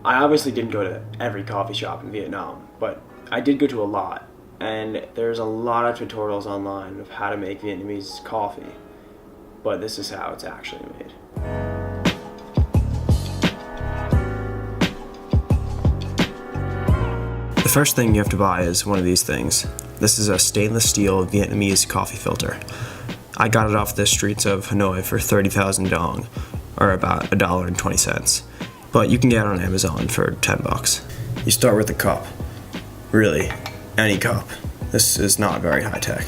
I obviously didn't go to every coffee shop in Vietnam, but I did go to a lot, and there's a lot of tutorials online of how to make Vietnamese coffee, but this is how it's actually made. The first thing you have to buy is one of these things. This is a stainless steel Vietnamese coffee filter. I got it off the streets of Hanoi for 30,000 dong, or about $1.20. But you can get it on Amazon for 10 bucks. You start with a cup. Really, any cup. This is not very high tech.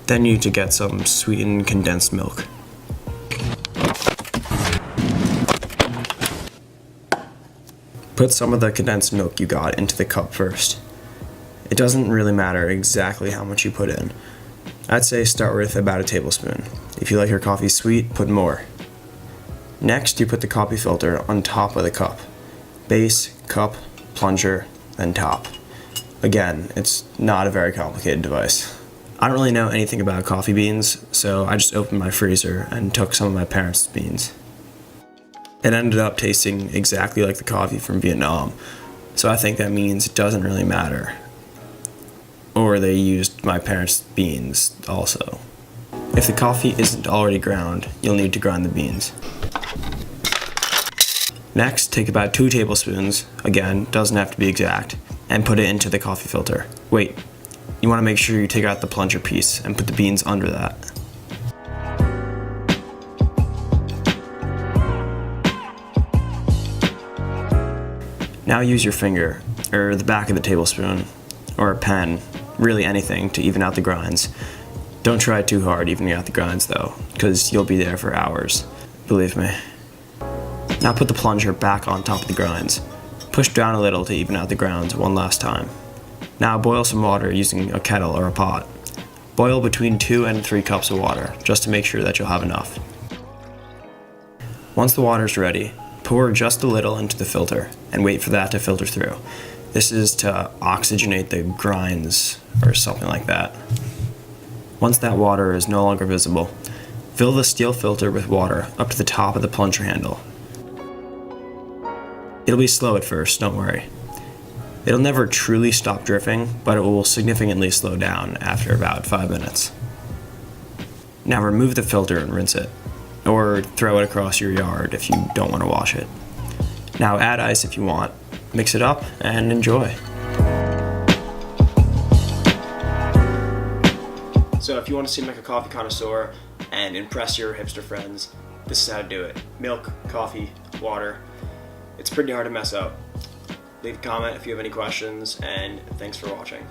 Then you need to get some sweetened condensed milk. Put some of the condensed milk you got into the cup first. It doesn't really matter exactly how much you put in. I'd say start with about a tablespoon. If you like your coffee sweet, put more. Next, you put the coffee filter on top of the cup. Base, cup, plunger, then top. Again, it's not a very complicated device. I don't really know anything about coffee beans, so I just opened my freezer and took some of my parents' beans. It ended up tasting exactly like the coffee from Vietnam, so I think that means it doesn't really matter. Or they used my parents' beans also. If the coffee isn't already ground, you'll need to grind the beans. Next, take about 2 tablespoons, again, doesn't have to be exact, and put it into the coffee filter. Wait, you want to make sure you take out the plunger piece and put the beans under that. Now use your finger, or the back of the tablespoon, or a pen, really anything to even out the grinds. Don't try too hard evening out the grinds though, because you'll be there for hours, believe me. Now put the plunger back on top of the grinds. Push down a little to even out the grounds one last time. Now boil some water using a kettle or a pot. Boil between 2 and 3 cups of water, just to make sure that you'll have enough. Once the water's ready, pour just a little into the filter and wait for that to filter through. This is to oxygenate the grinds or something like that. Once that water is no longer visible, fill the steel filter with water up to the top of the plunger handle. It'll be slow at first, don't worry. It'll never truly stop dripping, but it will significantly slow down after about 5 minutes. Now remove the filter and rinse it, or throw it across your yard if you don't want to wash it. Now add ice if you want, mix it up, and enjoy. So if you want to seem like a coffee connoisseur and impress your hipster friends, this is how to do it. Milk, coffee, water. It's pretty hard to mess up. Leave a comment if you have any questions, and thanks for watching.